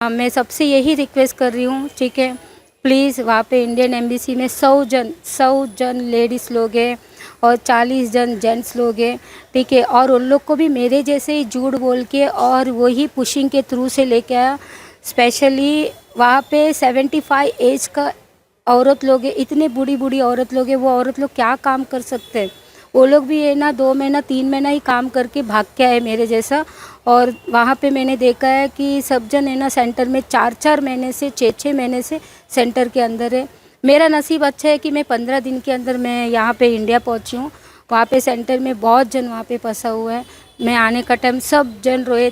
मैं सबसे यही रिक्वेस्ट कर रही हूँ, ठीक है, प्लीज़ वहाँ पे इंडियन एम्बेसी में 100 जन लेडीज़ लोग हैं और 40 जन जेंट्स लोग हैं, ठीक है। और उन लोग को भी मेरे जैसे ही झूठ बोल के और वही पुशिंग के थ्रू से लेके आया। स्पेशली वहाँ पे 75 एज का औरत लोग हैं, इतने बूढ़ी बूढ़ी औरत लोग हैं, वो औरत लोग क्या काम कर सकते हैं। वो लोग भी है ना 2 महीना 3 महीना ही काम करके भाग के आए मेरे जैसा। और वहाँ पे मैंने देखा है कि सब जन है ना सेंटर में 4-4 महीने से 6-6 महीने से सेंटर के अंदर है। मेरा नसीब अच्छा है कि मैं 15 दिन के अंदर मैं यहाँ पे इंडिया पहुँची हूँ। वहाँ पे सेंटर में बहुत जन वहाँ पे फंसा हुआ है। मैं आने का टाइम सब जन रोए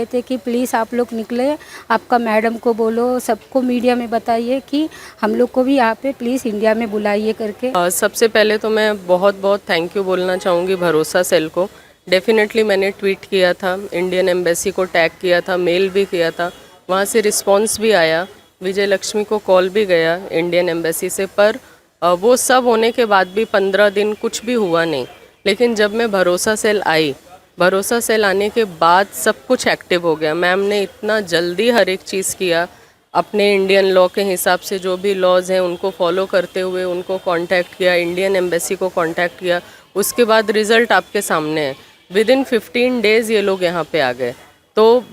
थे कि प्लीज़ आप लोग निकले, आपका मैडम को बोलो, सबको मीडिया में बताइए कि हम लोग को भी यहाँ पे प्लीज़ इंडिया में बुलाइए करके। सबसे पहले तो मैं बहुत बहुत थैंक यू बोलना चाहूँगी भरोसा सेल को। डेफिनेटली मैंने ट्वीट किया था, इंडियन एम्बेसी को टैग किया था, मेल भी किया था, वहाँ से रिस्पांस भी आया, विजय लक्ष्मी को कॉल भी गया इंडियन एम्बेसी से, पर वो सब होने के बाद भी 15 दिन कुछ भी हुआ नहीं। लेकिन जब मैं भरोसा सेल आई, भरोसा सेल आने के बाद सब कुछ एक्टिव हो गया। मैम ने इतना जल्दी हर एक चीज़ किया, अपने इंडियन लॉ के हिसाब से जो भी लॉज हैं उनको फॉलो करते हुए उनको कांटेक्ट किया, इंडियन एम्बेसी को कांटेक्ट किया। उसके बाद रिज़ल्ट आपके सामने है, विदिन 15 डेज़ ये लोग यहाँ पे आ गए। तो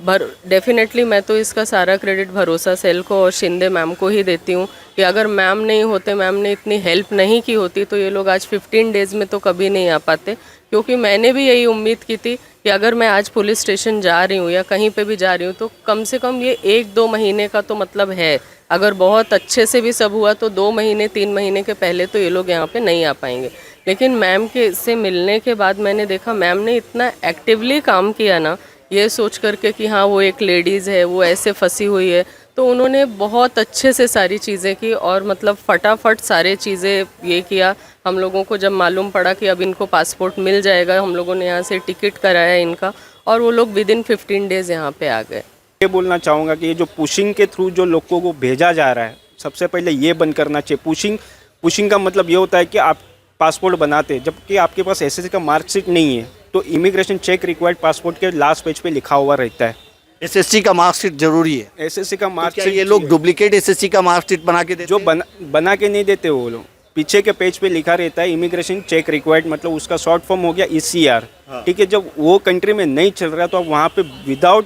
डेफिनेटली मैं तो इसका सारा क्रेडिट भरोसा सेल को और शिंदे मैम को ही देती हूँ कि अगर मैम नहीं होते, मैम ने इतनी हेल्प नहीं की होती तो ये लोग आज 15 डेज़ में तो कभी नहीं आ पाते। क्योंकि मैंने भी यही उम्मीद की थी कि अगर मैं आज पुलिस स्टेशन जा रही हूँ या कहीं पे भी जा रही हूँ तो कम से कम ये 1-2 महीने का तो मतलब है। अगर बहुत अच्छे से भी सब हुआ तो 2 महीने 3 महीने के पहले तो ये लोग यहाँ पे नहीं आ पाएंगे। लेकिन मैम के से मिलने के बाद मैंने देखा मैम ने इतना एक्टिवली काम किया ना, ये सोच करके कि हाँ वो एक लेडीज़ है, वो ऐसे फंसी हुई है, तो उन्होंने बहुत अच्छे से सारी चीज़ें की और मतलब फटाफट सारे चीज़ें ये किया। हम लोगों को जब मालूम पड़ा कि अब इनको पासपोर्ट मिल जाएगा, हम लोगों ने यहाँ से टिकट कराया इनका और वो लोग विदिन 15 डेज़ यहाँ पे आ गए। ये बोलना चाहूँगा कि ये जो पुशिंग के थ्रू जो लोगों को भेजा जा रहा है, सबसे पहले ये बंद करना चाहिए। पुशिंग का मतलब ये होता है कि आप पासपोर्ट बनाते जबकि आपके पास एसएससी का मार्कशीट नहीं है, तो इमिग्रेशन चेक रिक्वायर्ड पासपोर्ट के लास्ट पेज पे लिखा हुआ रहता है एसएससी का मार्कशीट जरूरी है। एसएससी का तो मार्कशीट क्या ये लोग डुप्लीकेट एसएससी का मार्कशीट बना के देते जो हैं? बना के नहीं देते वो लोग, पीछे के पेज पे लिखा रहता है इमिग्रेशन चेक रिक्वायर्ड, मतलब उसका शॉर्ट फॉर्म हो गया ईसीआर। ठीक है, जब वो कंट्री में नहीं चल रहा तो आप वहाँ पे विदाउट,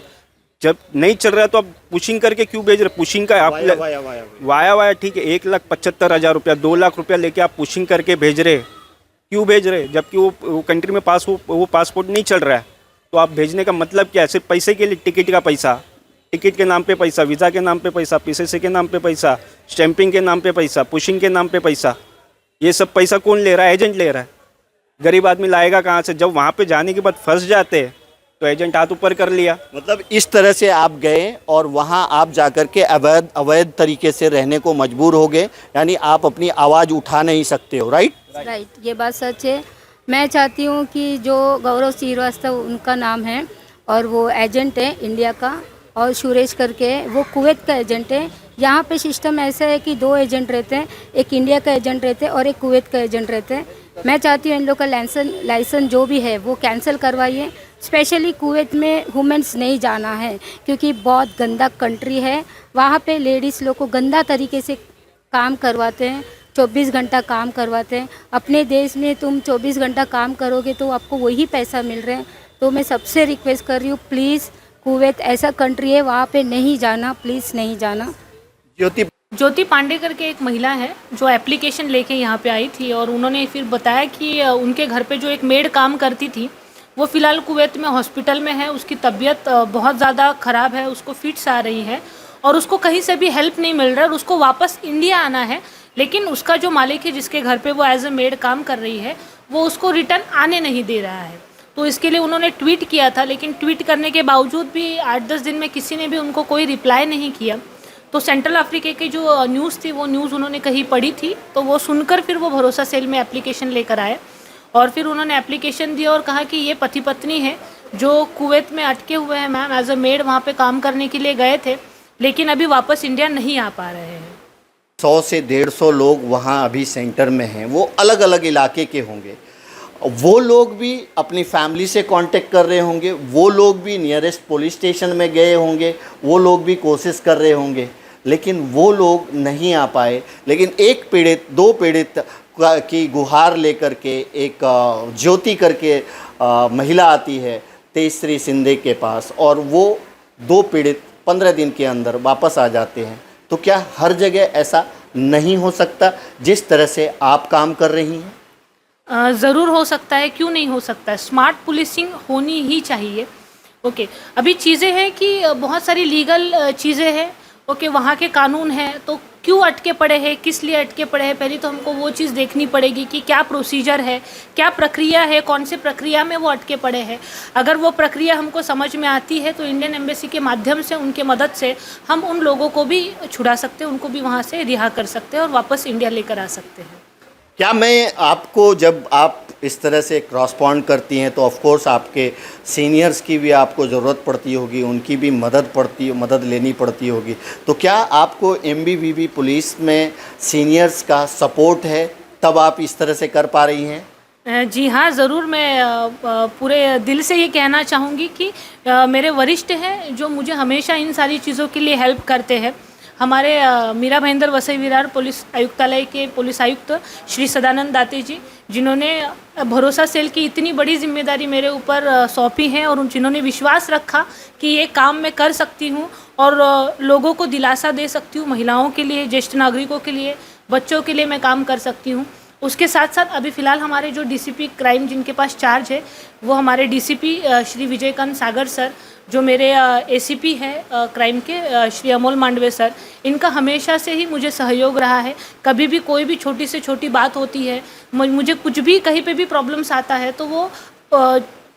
जब नहीं चल रहा तो आप पुशिंग करके क्यों भेज रहे? पुशिंग का आप वाया ठीक है, 1,75,000 रुपया 2 लाख रुपया लेके आप पुशिंग करके भेज रहे, क्यों भेज रहे? जबकि वो कंट्री में वो पासपोर्ट नहीं चल रहा है। तो आप भेजने का मतलब क्या है? सिर्फ पैसे के लिए, टिकट का पैसा, टिकट के नाम पे पैसा, वीज़ा के नाम पे पैसा, पीसीसी के नाम पे पैसा, स्टैंपिंग के नाम पे पैसा, पुशिंग के नाम पे पैसा। ये सब पैसा कौन ले रहा है? एजेंट ले रहा है। गरीब आदमी लाएगा कहाँ से? जब वहाँ पे जाने के बाद फंस जाते हैं तो एजेंट हाथ ऊपर कर लिया। मतलब इस तरह से आप गए और वहाँ आप जाकर के अवैध तरीके से रहने को मजबूर हो गए, यानी आप अपनी आवाज़ उठा नहीं सकते हो। राइट, ये बात सच है। मैं चाहती हूँ कि जो गौरव श्रीवास्तव उनका नाम है और वो एजेंट है इंडिया का, और सुरेश करके वो कुवैत का एजेंट है। यहाँ पे सिस्टम ऐसा है कि 2 एजेंट रहते हैं, एक इंडिया का एजेंट रहते हैं और एक कुवैत का एजेंट रहते हैं। मैं चाहती हूँ इन लोग का लाइसेंस जो भी है वो कैंसिल करवाइए। स्पेशली कुवैत में वुमेन्स नहीं जाना है क्योंकि बहुत गंदा कंट्री है। वहाँ पे लेडीज़ लोग को गंदा तरीके से काम करवाते हैं, 24 घंटा काम करवाते हैं। अपने देश में तुम 24 घंटा काम करोगे तो आपको वही पैसा मिल रहे हैं। तो मैं सबसे रिक्वेस्ट कर रही हूँ, प्लीज़ कुवैत ऐसा कंट्री है, वहाँ पे नहीं जाना, प्लीज़ नहीं जाना। ज्योति पांडे करके एक महिला है जो एप्लीकेशन लेके यहाँ पे आई थी और उन्होंने फिर बताया कि उनके घर पे जो एक मेड काम करती थी वो फ़िलहाल कुवैत में हॉस्पिटल में है। उसकी तबीयत बहुत ज़्यादा ख़राब है, उसको फिट्स आ रही है और उसको कहीं से भी हेल्प नहीं मिल रहा है और उसको वापस इंडिया आना है। लेकिन उसका जो मालिक है जिसके घर पे वो एज ए मेड काम कर रही है वो उसको रिटर्न आने नहीं दे रहा है। तो इसके लिए उन्होंने ट्वीट किया था, लेकिन ट्वीट करने के बावजूद भी 8-10 दिन में किसी ने भी उनको कोई रिप्लाई नहीं किया। तो सेंट्रल अफ्रीका की जो न्यूज़ थी वो न्यूज़ उन्होंने कहीं पढ़ी थी, तो वो सुनकर फिर वो भरोसा सेल में एप्लीकेशन लेकर आए और फिर उन्होंने एप्लीकेशन दिया और कहा कि ये पति पत्नी है जो कुवैत में अटके हुए हैं मैम, एज अ मेड वहाँ पे काम करने के लिए गए थे लेकिन अभी वापस इंडिया नहीं आ पा रहे हैं। 100 से 150 लोग वहाँ अभी सेंटर में हैं, वो अलग अलग इलाके के होंगे। वो लोग भी अपनी फैमिली से कांटेक्ट कर रहे होंगे, वो लोग भी नियरेस्ट पुलिस स्टेशन में गए होंगे, वो लोग भी कोशिश कर रहे होंगे, लेकिन वो लोग नहीं आ पाए। लेकिन एक पीड़ित, दो पीड़ित की गुहार लेकर के एक ज्योति करके महिला आती है तेजश्री शिंदे के पास, और वो दो पीड़ित 15 दिन के अंदर वापस आ जाते हैं। तो क्या हर जगह ऐसा नहीं हो सकता जिस तरह से आप काम कर रही हैं? ज़रूर हो सकता है, क्यों नहीं हो सकता है। स्मार्ट पुलिसिंग होनी ही चाहिए। ओके, अभी चीज़ें हैं कि बहुत सारी लीगल चीज़ें हैं। ओके, वहाँ के कानून हैं, तो क्यों अटके पड़े हैं, किस लिए अटके पड़े हैं, पहले तो हमको वो चीज़ देखनी पड़ेगी कि क्या प्रोसीजर है, क्या प्रक्रिया है, कौन से प्रक्रिया में वो अटके पड़े हैं। अगर वो प्रक्रिया हमको समझ में आती है तो इंडियन एम्बेसी के माध्यम से, उनके मदद से हम उन लोगों को भी छुड़ा सकते हैं, उनको भी वहाँ से रिहा कर सकते हैं और वापस इंडिया लेकर आ सकते हैं। क्या मैं आपको, जब आप इस तरह से क्रॉसपॉन्ड करती हैं तो ऑफ कोर्स आपके सीनियर्स की भी आपको ज़रूरत पड़ती होगी, उनकी भी मदद लेनी पड़ती होगी, तो क्या आपको एमबीवीपी पुलिस में सीनियर्स का सपोर्ट है, तब आप इस तरह से कर पा रही हैं? जी हाँ, ज़रूर। मैं पूरे दिल से ये कहना चाहूँगी कि मेरे वरिष्ठ हैं जो मुझे हमेशा इन सारी चीज़ों के लिए हेल्प करते हैं। हमारे मीरा भाईंदर वसई विरार पुलिस आयुक्तालय के पुलिस आयुक्त श्री सदानंद दाते जी, जिन्होंने भरोसा सेल की इतनी बड़ी जिम्मेदारी मेरे ऊपर सौंपी है और जिन्होंने विश्वास रखा कि ये काम मैं कर सकती हूँ और लोगों को दिलासा दे सकती हूँ, महिलाओं के लिए, ज्येष्ठ नागरिकों के लिए, बच्चों के लिए मैं काम कर सकती हूँ। उसके साथ साथ अभी फ़िलहाल हमारे जो डीसीपी क्राइम जिनके पास चार्ज है, वो हमारे डीसीपी श्री विजयकांत सागर सर, जो मेरे एसीपी है क्राइम के श्री अमोल मांडवे सर, इनका हमेशा से ही मुझे सहयोग रहा है। कभी भी कोई भी छोटी से छोटी बात होती है, मुझे कुछ भी कहीं पे भी प्रॉब्लम्स आता है, तो वो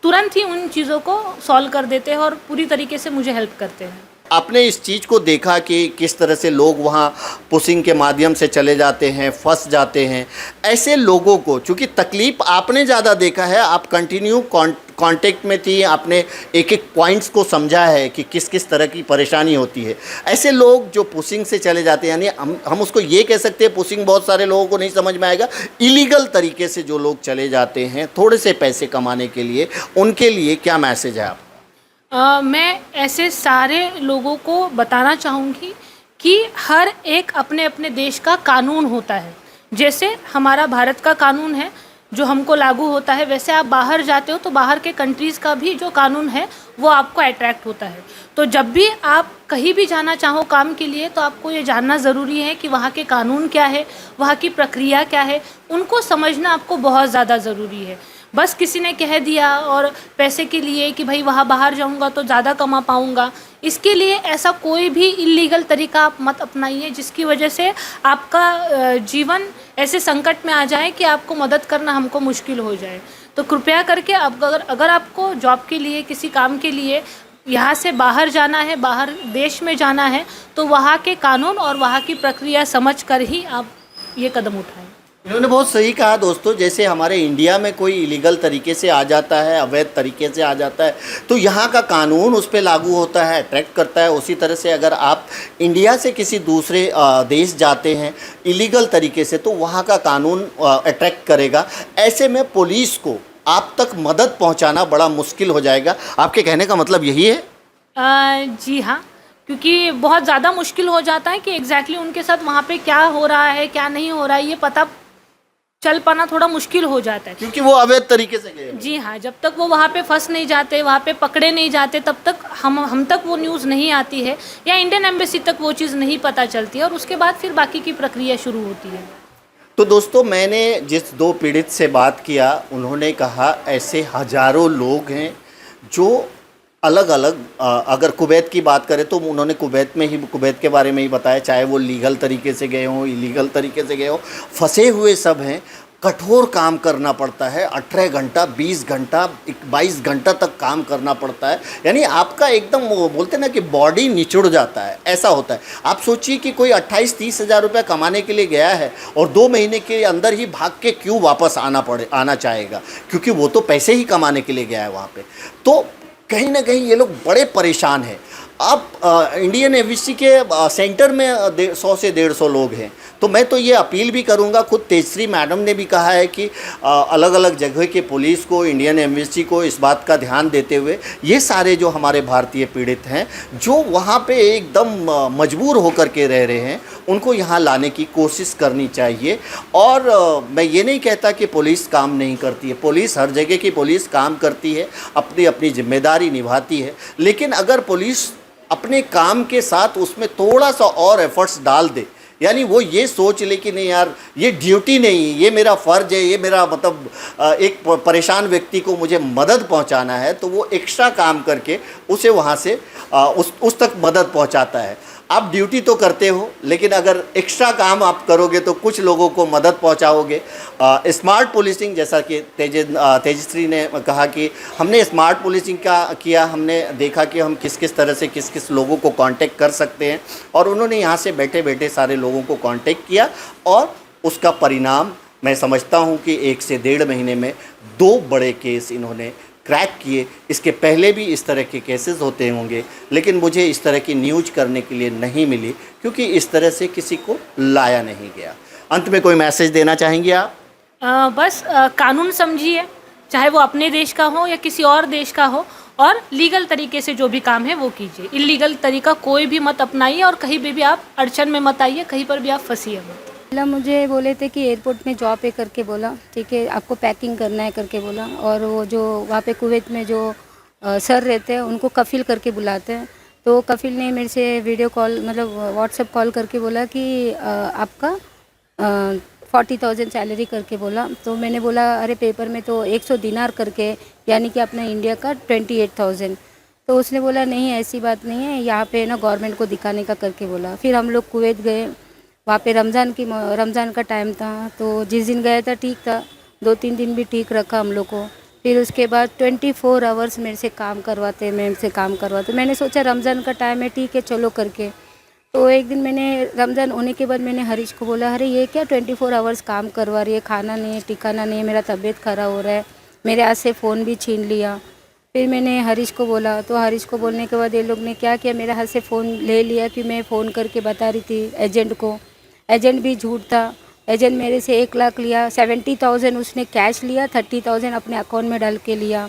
तुरंत ही उन चीज़ों को सॉल्व कर देते हैं और पूरी तरीके से मुझे हेल्प करते हैं। आपने इस चीज़ को देखा कि किस तरह से लोग वहाँ पुशिंग के माध्यम से चले जाते हैं, फंस जाते हैं। ऐसे लोगों को, चूँकि तकलीफ़ आपने ज़्यादा देखा है, आप कंटिन्यू कांटेक्ट में थी, आपने एक एक पॉइंट्स को समझा है कि किस किस तरह की परेशानी होती है। ऐसे लोग जो पुशिंग से चले जाते हैं, यानी हम उसको ये कह सकते हैं, पुशिंग बहुत सारे लोगों को नहीं समझ में आएगा, इलीगल तरीके से जो लोग चले जाते हैं थोड़े से पैसे कमाने के लिए, उनके लिए क्या मैसेज है आप? मैं ऐसे सारे लोगों को बताना चाहूँगी कि हर एक अपने अपने देश का कानून होता है। जैसे हमारा भारत का कानून है जो हमको लागू होता है, वैसे आप बाहर जाते हो तो बाहर के कंट्रीज़ का भी जो कानून है वो आपको अट्रैक्ट होता है। तो जब भी आप कहीं भी जाना चाहो काम के लिए, तो आपको ये जानना ज़रूरी है कि वहाँ के कानून क्या है, वहाँ की प्रक्रिया क्या है, उनको समझना आपको बहुत ज़्यादा ज़रूरी है। बस किसी ने कह दिया और पैसे के लिए कि भाई वहाँ बाहर जाऊँगा तो ज़्यादा कमा पाऊँगा, इसके लिए ऐसा कोई भी इलीगल तरीका आप मत अपनाइए जिसकी वजह से आपका जीवन ऐसे संकट में आ जाए कि आपको मदद करना हमको मुश्किल हो जाए। तो कृपया करके अगर आपको जॉब के लिए, किसी काम के लिए यहाँ से बाहर जाना है, बाहर देश में जाना है, तो वहाँ के कानून और वहाँ की प्रक्रिया समझ कर ही आप ये कदम उठाएं। इन्होंने बहुत सही कहा दोस्तों। जैसे हमारे इंडिया में कोई इलीगल तरीके से आ जाता है, अवैध तरीके से आ जाता है, तो यहाँ का कानून उस पर लागू होता है, अट्रैक्ट करता है। उसी तरह से अगर आप इंडिया से किसी दूसरे देश जाते हैं इलीगल तरीके से, तो वहाँ का कानून अट्रैक्ट करेगा। ऐसे में पुलिस को आप तक मदद पहुँचाना बड़ा मुश्किल हो जाएगा। आपके कहने का मतलब यही है? जी हाँ, क्योंकि बहुत ज़्यादा मुश्किल हो जाता है कि एग्जैक्टली उनके साथ वहाँ पे क्या हो रहा है, क्या नहीं हो रहा है, ये पता चल पाना थोड़ा मुश्किल हो जाता है, क्योंकि वो अवैध तरीके से गए। जी हाँ, जब तक वो वहाँ पे फंस नहीं जाते, वहाँ पे पकड़े नहीं जाते, तब तक हम तक वो न्यूज़ नहीं आती है या इंडियन एम्बेसी तक वो चीज़ नहीं पता चलती है और उसके बाद फिर बाकी की प्रक्रिया शुरू होती है। तो दोस्तों, मैंने जिस दो पीड़ित से बात किया, उन्होंने कहा ऐसे हज़ारों लोग हैं जो अलग अलग, अगर कुवैत की बात करें तो उन्होंने कुवैत के बारे में ही बताया, चाहे वो लीगल तरीके से गए हों, इलीगल तरीके से गए हों, फंसे हुए सब हैं। कठोर काम करना पड़ता है, 18 घंटा, 20 घंटा, 22 घंटा तक काम करना पड़ता है। यानी आपका एकदम, वो बोलते ना कि बॉडी निचुड़ जाता है, ऐसा होता है। आप सोचिए कि कोई 28-30 हज़ार रुपये कमाने के लिए गया है और 2 महीने के अंदर ही भाग के क्यों वापस आना चाहेगा, क्योंकि वो तो पैसे ही कमाने के लिए गया है वहाँ पे। तो कहीं ना कहीं ये लोग बड़े परेशान हैं। आप इंडियन एम्बेसी के सेंटर में 100 से 150 लोग हैं। तो मैं तो ये अपील भी करूंगा, खुद तेजश्री मैडम ने भी कहा है कि अलग अलग जगह के पुलिस को, इंडियन एम्बेसी को इस बात का ध्यान देते हुए ये सारे जो हमारे भारतीय पीड़ित हैं जो वहाँ पे एकदम मजबूर होकर के रह रहे हैं, उनको यहाँ लाने की कोशिश करनी चाहिए। और मैं ये नहीं कहता कि पुलिस काम नहीं करती है, पुलिस हर जगह की पुलिस काम करती है, अपनी अपनी जिम्मेदारी निभाती है। लेकिन अगर पुलिस अपने काम के साथ उसमें थोड़ा सा और एफर्ट्स डाल दे, यानी वो ये सोच ले कि नहीं यार ये ड्यूटी नहीं, ये मेरा फ़र्ज़ है, ये मेरा मतलब एक परेशान व्यक्ति को मुझे मदद पहुंचाना है, तो वो एक्स्ट्रा काम करके उसे वहाँ से उस तक मदद पहुंचाता है। आप ड्यूटी तो करते हो, लेकिन अगर एक्स्ट्रा काम आप करोगे तो कुछ लोगों को मदद पहुंचाओगे। स्मार्ट पुलिसिंग, जैसा कि तेजश्री ने कहा कि हमने स्मार्ट पुलिसिंग का किया, हमने देखा कि हम किस किस तरह से किस किस लोगों को कांटेक्ट कर सकते हैं, और उन्होंने यहाँ से बैठे बैठे सारे लोगों को कांटेक्ट किया, और उसका परिणाम मैं समझता हूँ कि 1 से 1.5 महीने में 2 बड़े केस इन्होंने क्रैक किए। इसके पहले भी इस तरह के केसेस होते होंगे, लेकिन मुझे इस तरह की न्यूज़ करने के लिए नहीं मिली, क्योंकि इस तरह से किसी को लाया नहीं गया। अंत में कोई मैसेज देना चाहेंगे आप? बस कानून समझिए, चाहे वो अपने देश का हो या किसी और देश का हो, और लीगल तरीके से जो भी काम है वो कीजिए। इलीगल तरीका कोई भी मत अपनाइए, और कहीं भी आप अड़चन में मत आइए, कहीं पर भी आप फंसिए मत। पहला मुझे बोले थे कि एयरपोर्ट में जॉब है करके बोला, ठीक है, आपको पैकिंग करना है करके बोला। और वो जो वहाँ पे कुवैत में जो सर रहते हैं उनको कफिल करके बुलाते हैं, तो कफिल ने मेरे से वीडियो कॉल मतलब व्हाट्सएप कॉल करके बोला कि आपका 40,000 सैलरी करके बोला। तो मैंने बोला अरे पेपर में तो 100 दिनार करके, यानी कि अपना इंडिया का 28,000। तो उसने बोला नहीं ऐसी बात नहीं है, यहाँ पे ना गवर्नमेंट को दिखाने का करके बोला। फिर हम लोग कुवैत गए, वहाँ पे रमज़ान का टाइम था, तो जिस दिन गया था ठीक था, 2-3 दिन भी ठीक रखा हम लोग को। फिर उसके बाद 24 आवर्स मेरे से काम करवाते, मैंने सोचा रमज़ान का टाइम है, ठीक है चलो करके। तो एक दिन मैंने रमज़ान होने के बाद मैंने हरीश को बोला अरे ये क्या 24 आवर्स काम करवा रही है, खाना नहीं है, ठिकाना नहीं है, मेरा तबीयत ख़राब हो रहा है, मेरे हाथ से फ़ोन भी छीन लिया। फिर मैंने हरीश को बोला, तो हरीश को बोलने के बाद ये लोग ने क्या किया, मेरे हाथ से फ़ोन ले लिया कि मैं फ़ोन करके बता रही थी एजेंट को। एजेंट भी झूठ था, एजेंट मेरे से 1 लाख लिया, 70,000 उसने कैश लिया, 30,000 अपने अकाउंट में डाल के लिया।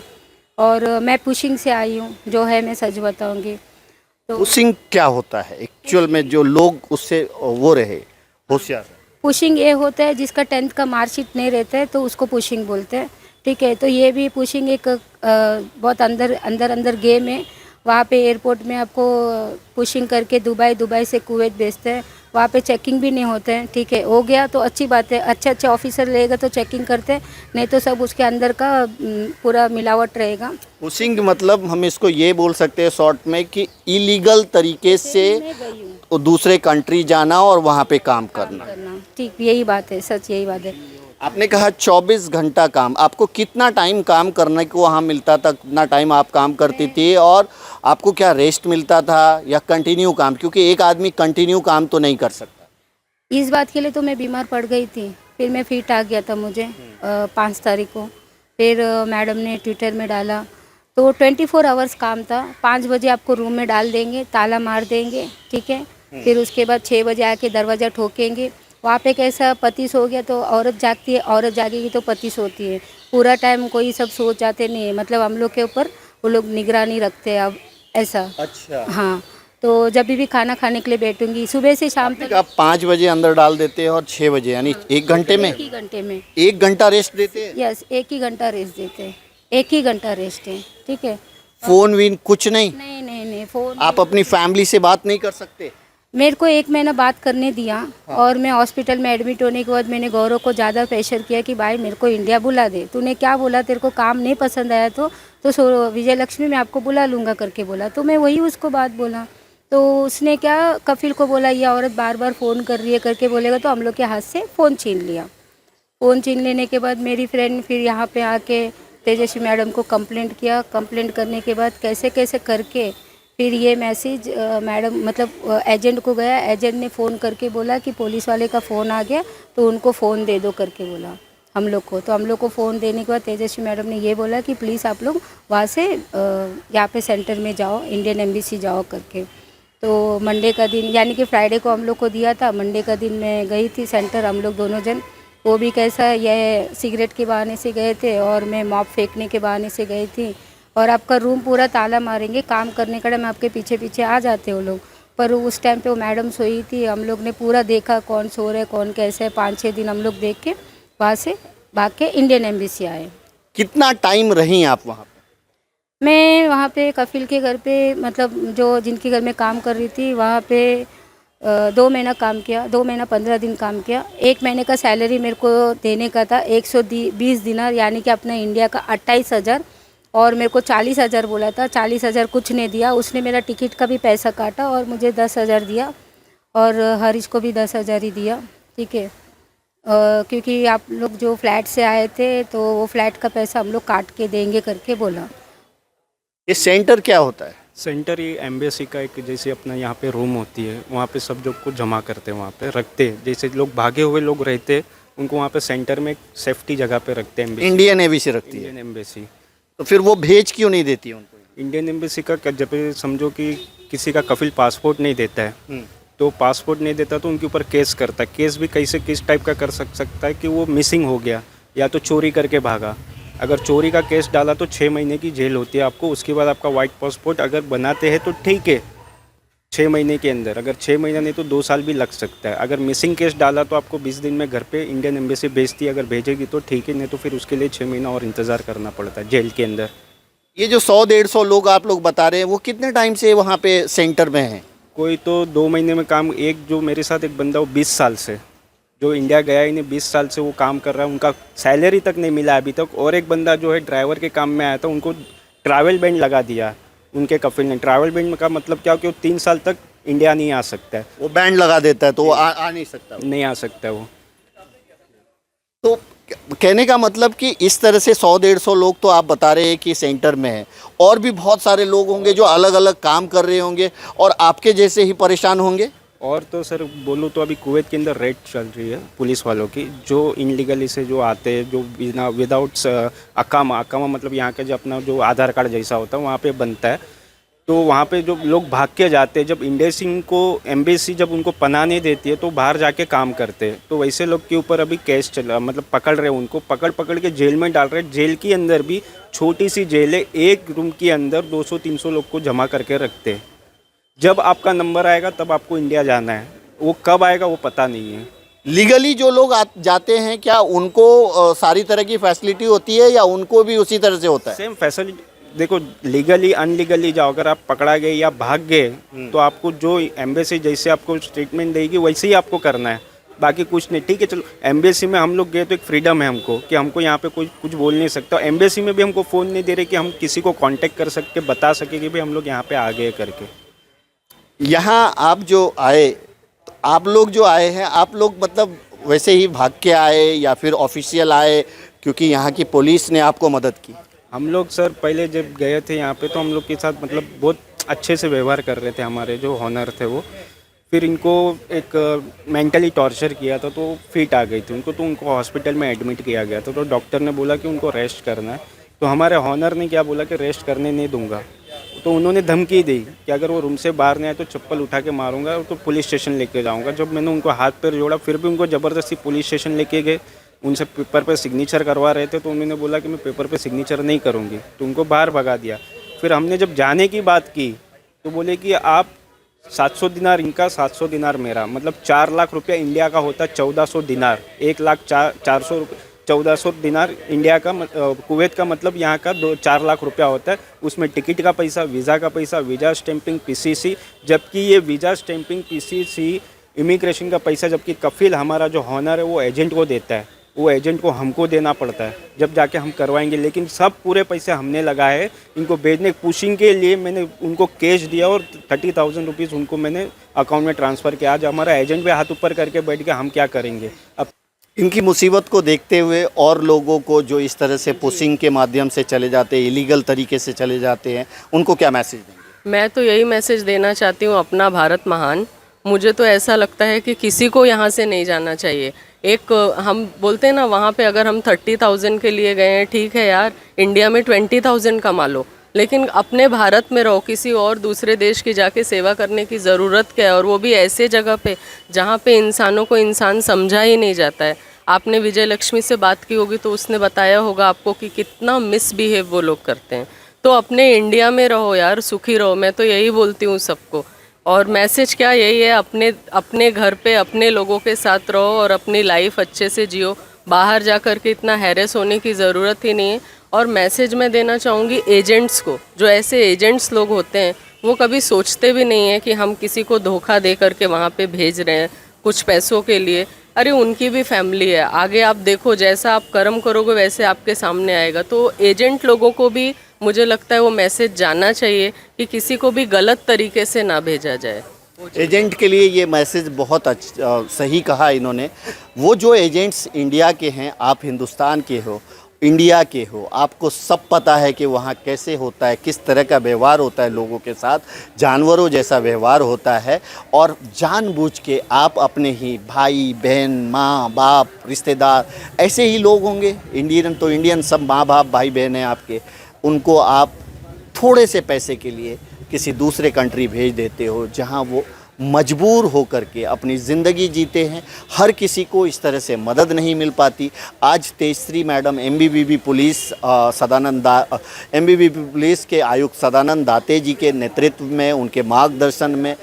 और मैं पुशिंग से आई हूँ, जो है मैं सच बताऊँगी। तो पुशिंग क्या होता है एक्चुअल में, जो लोग उससे वो रहे होशियार? पुशिंग ये होता है जिसका 10th का मार्कशीट नहीं रहता है तो उसको पुशिंग बोलते हैं, ठीक है। तो ये भी पुशिंग एक बहुत अंदर गेम है। वहाँ पे एयरपोर्ट में आपको पुशिंग करके दुबई से कुवैत भेजते हैं, वहाँ पे चेकिंग भी नहीं होते हैं, ठीक है। हो गया तो अच्छी बात है, अच्छे ऑफिसर रहेगा तो चेकिंग करते हैं, नहीं तो सब उसके अंदर का पूरा मिलावट रहेगा। पुशिंग मतलब हम इसको ये बोल सकते हैं शॉर्ट में कि इलीगल तरीके से दूसरे कंट्री जाना और वहाँ पे काम करना। ठीक, यही बात है, सच यही बात है। आपने कहा 24 घंटा काम, आपको कितना टाइम काम करने को वहाँ मिलता था, कितना टाइम आप काम करती थी, और आपको क्या रेस्ट मिलता था या कंटिन्यू काम? क्योंकि एक आदमी कंटिन्यू काम तो नहीं कर सकता। इस बात के लिए तो मैं बीमार पड़ गई थी, फिर मैं फिट आ गया था मुझे 5 तारीख को। फिर मैडम ने ट्विटर में डाला, तो 24 आवर्स काम था। 5 बजे आपको रूम में डाल देंगे, ताला मार देंगे, ठीक है। फिर उसके बाद 6 बजे आके दरवाज़ा ठोकेंगे। वहाँ पे कैसा पति सो गया तो औरत जागती है, औरत जागेगी तो पति सोती है। पूरा टाइम कोई सब सो जाते नहीं है, मतलब हम लोग के ऊपर वो लोग निगरानी रखते हैं अब ऐसा। अच्छा। हाँ, तो जब भी खाना खाने के लिए बैठूंगी सुबह से शाम तक। आप 5 बजे अंदर डाल देते हैं और 6 बजे, यानी 1 घंटे में? 1 घंटे में 1 घंटा रेस्ट देते हैं? यस, 1 ही घंटा रेस्ट देते हैं, 1 ही घंटा रेस्ट है, ठीक है। फोन वीन कुछ नहीं? नहीं, फ़ोन। आप अपनी फैमिली से बात नहीं कर सकते? मेरे को 1 महीना बात करने दिया। हाँ। और मैं हॉस्पिटल में एडमिट होने के बाद मैंने गौरव को ज़्यादा प्रेशर किया कि भाई मेरे को इंडिया बुला दे, तूने क्या बोला, तेरे को काम नहीं पसंद आया तो विजय लक्ष्मी मैं आपको बुला लूँगा करके बोला। तो मैं वही उसको बात बोला, तो उसने क्या कफिल को बोला ये औरत बार बार फ़ोन कर रही है करके बोलेगा, तो हम लोग के हाथ से फ़ोन छीन लिया। फ़ोन छीन लेने के बाद मेरी फ्रेंड फिर यहाँ पे आके तेजस्वी मैडम को कंप्लेंट किया। कंप्लेंट करने के बाद कैसे कैसे करके फिर ये मैसेज मैडम मतलब एजेंट को गया। एजेंट ने फ़ोन करके बोला कि पुलिस वाले का फ़ोन आ गया तो उनको फ़ोन दे दो करके बोला। हम लोग को। तो हम लोग को फ़ोन देने के बाद तेजस्वी मैडम ने ये बोला कि प्लीज़ आप लोग वहाँ से यहाँ पे सेंटर में जाओ, इंडियन एम्बेसी जाओ करके। तो मंडे का दिन यानी कि फ्राइडे को हम लोग को दिया था, मंडे का दिन मैं गई थी सेंटर, हम लोग दोनों जन। वो भी कैसा, यह सिगरेट के बहाने से गए थे और मैं मॉप फेंकने के बहाने से गई थी। और आपका रूम पूरा ताला मारेंगे, काम करने का टाइम आपके पीछे पीछे आ जाते वो लोग। पर उस टाइम पे वो मैडम सोई थी, हम लोग ने पूरा देखा कौन सो रहा है कौन कैसे है। 5-6 दिन हम लोग देख के वहाँ से भाग के इंडियन एम्बेसी आए। कितना टाइम रही आप वहाँ पे? मैं वहाँ पे कफिल के घर पे, मतलब जो जिनके घर में काम कर रही थी वहाँ पे 2 महीना काम किया, 2 महीना 15 दिन काम किया। 1 महीने का सैलरी मेरे को देने का था 120 दिनार, यानी कि अपना इंडिया का 28,000, और मेरे को 40,000 बोला था। 40,000 कुछ नहीं दिया उसने, मेरा टिकट का भी पैसा काटा और मुझे 10,000 दिया, और हरीश को भी 10,000 ही दिया। ठीक है, क्योंकि आप लोग जो फ्लैट से आए थे तो वो फ्लैट का पैसा हम लोग काट के देंगे करके बोला। ये सेंटर क्या होता है? सेंटर ये एम्बेसी का एक, जैसे अपना यहाँ पे रूम होती है, वहाँ पे सब लोग को जमा करते हैं, वहाँ पे रखते हैं। जैसे लोग भागे हुए लोग रहते हैं उनको वहाँ पे सेंटर में एक सेफ्टी जगह पे रखते हैं। इंडियन एम्बेसी रखती है। Indian embassy. तो फिर वो भेज क्यों नहीं देती उनको? इंडियन एम्बेसी का जब समझो कि किसी का कफिल पासपोर्ट नहीं देता है, तो पासपोर्ट नहीं देता तो उनके ऊपर केस करता है। केस भी कैसे, किस टाइप का कर सकता है कि वो मिसिंग हो गया या तो चोरी करके भागा। अगर चोरी का केस डाला तो 6 महीने की जेल होती है आपको। उसके बाद आपका वाइट पासपोर्ट अगर बनाते हैं तो ठीक है 6 महीने के अंदर, अगर 6 महीना नहीं तो 2 साल भी लग सकता है। अगर मिसिंग केस डाला तो आपको 20 दिन में घर पे इंडियन एम्बेसी भेजती है, अगर भेजेगी तो ठीक है, नहीं तो फिर उसके लिए 6 महीना और इंतज़ार करना पड़ता है जेल के अंदर। ये जो 100-150 लोग आप लोग बता रहे हैं वो कितने टाइम से वहाँ पे सेंटर में हैं? कोई तो 2 महीने में काम, एक जो मेरे साथ एक बंदा वो 20 साल से, जो इंडिया गया ही नहीं, 20 साल से वो काम कर रहा है, उनका सैलरी तक नहीं मिला अभी तक। और एक बंदा जो है ड्राइवर के काम में आया था, उनको ट्रैवल बैंड लगा दिया उनके कफिल ने। ट्रैवल बैंड का मतलब क्या कि वो 3 साल तक इंडिया नहीं आ सकता है। वो बैंड लगा देता है तो वो आ नहीं सकता। नहीं आ सकता है वो। तो कहने का मतलब कि इस तरह से 100-150 लोग तो आप बता रहे हैं कि सेंटर में हैं, और भी बहुत सारे लोग होंगे जो अलग अलग काम कर रहे होंगे और आपके जैसे ही परेशान होंगे। और तो सर बोलूँ तो अभी कुवैत के अंदर रेड चल रही है पुलिस वालों की, जो इनलीगली से जो आते हैं, जो बिना विदाउट अकामा मतलब यहाँ का जो अपना जो आधार कार्ड जैसा होता है वहाँ पे बनता है, तो वहाँ पे जो लोग भाग के जाते हैं, जब एम्बेसी जब उनको पनाह नहीं देती है तो बाहर जाके काम करते हैं। तो वैसे लोग के ऊपर अभी केस चला, मतलब पकड़ रहे हैं उनको, पकड़ के जेल में डाल रहे हैं। जेल के अंदर भी छोटी सी जेल है, एक रूम के अंदर 200-300 लोग को जमा करके रखते हैं। जब आपका नंबर आएगा तब आपको इंडिया जाना है, वो कब आएगा वो पता नहीं है। लीगली जो लोग जाते हैं क्या उनको सारी तरह की फैसिलिटी होती है या उनको भी उसी तरह से होता है? Same facility. देखो, लीगली अनलीगली जाओ, अगर आप पकड़ा गए या भाग गए तो आपको जो एम्बेसी जैसे आपको ट्रीटमेंट देगी वैसे ही आपको करना है, बाकी कुछ नहीं। ठीक है, चलो एम्बेसी में हम लोग गए तो एक फ्रीडम है हमको कि हमको यहाँ पे कोई कुछ बोल नहीं सकता। एम्बेसी में भी हमको फ़ोन नहीं दे रहे कि हम किसी को कांटेक्ट कर सकते, बता सके कि भाई हम लोग यहाँ पे आ गए करके। यहाँ आप जो आए, आप लोग जो आए हैं, आप लोग मतलब वैसे ही भाग के आए या फिर ऑफिशियल आए क्योंकि यहाँ की पुलिस ने आपको मदद की? हम लोग सर पहले जब गए थे यहाँ पे तो हम लोग के साथ मतलब बहुत अच्छे से व्यवहार कर रहे थे हमारे जो ऑनर थे वो। फिर इनको एक मेंटली टॉर्चर किया था तो फिट आ गई थी उनको, तो उनको हॉस्पिटल में एडमिट किया गया था। तो डॉक्टर ने बोला कि उनको रेस्ट करना है, तो हमारे ऑनर ने क्या बोला कि रेस्ट करने नहीं दूंगा। तो उन्होंने धमकी दी कि अगर वो रूम से बाहर नहीं आए तो चप्पल उठा के मारूंगा, तो पुलिस स्टेशन लेके जाऊंगा। जब मैंने उनको हाथ पैर जोड़ा फिर भी उनको ज़बरदस्ती पुलिस स्टेशन लेके गए। उनसे पेपर पे सिग्नेचर करवा रहे थे तो उन्होंने बोला कि मैं पेपर पे सिग्नेचर नहीं करूंगी, तो उनको बाहर भगा दिया। फिर हमने जब जाने की बात की तो बोले कि आप 700 दिनार इनका, 700 दिनार मेरा, मतलब 4 लाख रुपया इंडिया का होता है 1400 दिनार, 1,04,1400 दिनार इंडिया का, कुवैत का मतलब यहाँ का 4 लाख रुपया होता है। उसमें टिकट का पैसा, वीज़ा का पैसा, वीज़ा स्टैंपिंग, PCC, जबकि ये वीज़ा स्टैंपिंग, PCC, इमिग्रेशन का पैसा जबकि कफिल हमारा जो ऑनर है वो एजेंट को देता है, वो एजेंट को हमको देना पड़ता है जब जाके हम करवाएंगे। लेकिन सब पूरे पैसे हमने लगाए इनको भेजने, पुशिंग के लिए मैंने उनको कैश दिया और 30,000 रुपीज़ उनको मैंने अकाउंट में ट्रांसफ़र किया। आज हमारा एजेंट भी हाथ ऊपर करके बैठ गया, हम क्या करेंगे अब। इनकी मुसीबत को देखते हुए और लोगों को जो इस तरह से पुशिंग के माध्यम से चले जाते हैं, इलीगल तरीके से चले जाते हैं, उनको क्या मैसेज देंगे? मैं तो यही मैसेज देना चाहती हूँ, अपना भारत महान। मुझे तो ऐसा लगता है कि किसी को यहाँ से नहीं जाना चाहिए। एक हम बोलते हैं ना, वहाँ पे अगर हम 30,000 के लिए गए हैं, ठीक है यार, इंडिया में 20,000 कमा लो, लेकिन अपने भारत में रहो, किसी और दूसरे देश की जाके सेवा करने की ज़रूरत क्या है, और वो भी ऐसे जगह पे जहाँ पे इंसानों को इंसान समझा ही नहीं जाता है। आपने विजय लक्ष्मी से बात की होगी तो उसने बताया होगा आपको कि कितना मिसबिहेव वो लोग करते हैं। तो अपने इंडिया में रहो यार, सुखी रहो, मैं तो यही बोलती हूँ सबको। और मैसेज क्या यही है, अपने घर पे अपने लोगों के साथ रहो और अपनी लाइफ अच्छे से जियो, बाहर जा कर के इतना हैरेस होने की ज़रूरत ही नहीं है। और मैसेज मैं देना चाहूँगी एजेंट्स को, जो ऐसे एजेंट्स लोग होते हैं वो कभी सोचते भी नहीं है कि हम किसी को धोखा दे करके वहाँ पे भेज रहे हैं कुछ पैसों के लिए। अरे उनकी भी फैमिली है, आगे आप देखो, जैसा आप कर्म करोगे वैसे आपके सामने आएगा। तो एजेंट लोगों को भी मुझे लगता है वो मैसेज जाना चाहिए कि किसी को भी गलत तरीके से ना भेजा जाए। एजेंट के लिए ये मैसेज बहुत सही कहा इन्होंने। वो जो एजेंट्स इंडिया के हैं, आप हिंदुस्तान के हो, इंडिया के हो, आपको सब पता है कि वहाँ कैसे होता है, किस तरह का व्यवहार होता है लोगों के साथ, जानवरों जैसा व्यवहार होता है। और जानबूझ के आप अपने ही भाई बहन, माँ बाप, रिश्तेदार, ऐसे ही लोग होंगे, इंडियन तो इंडियन सब माँ बाप भाई बहन हैं आपके, उनको आप थोड़े से पैसे के लिए किसी दूसरे कंट्री भेज देते हो जहाँ वो मजबूर होकर के अपनी ज़िंदगी जीते हैं। हर किसी को इस तरह से मदद नहीं मिल पाती। आज तेजश्री मैडम एमबीबीपी पुलिस के आयुक्त सदानंद दाते जी के नेतृत्व में, उनके मार्गदर्शन में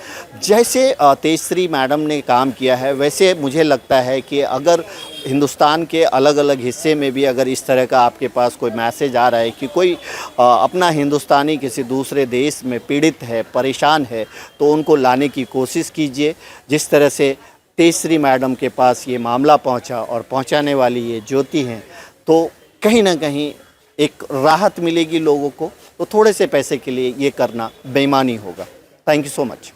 जैसे तेजश्री मैडम ने काम किया है, वैसे मुझे लगता है कि अगर हिंदुस्तान के अलग अलग हिस्से में भी अगर इस तरह का आपके पास कोई मैसेज आ रहा है कि कोई अपना हिंदुस्तानी किसी दूसरे देश में पीड़ित है, परेशान है, तो उनको लाने की कोशिश कीजिए। जिस तरह से तेजश्री मैडम के पास ये मामला पहुंचा और पहुंचाने वाली ये ज्योति हैं, तो कहीं ना कहीं एक राहत मिलेगी लोगों को। तो थोड़े से पैसे के लिए ये करना बेईमानी होगा। Thank you so much.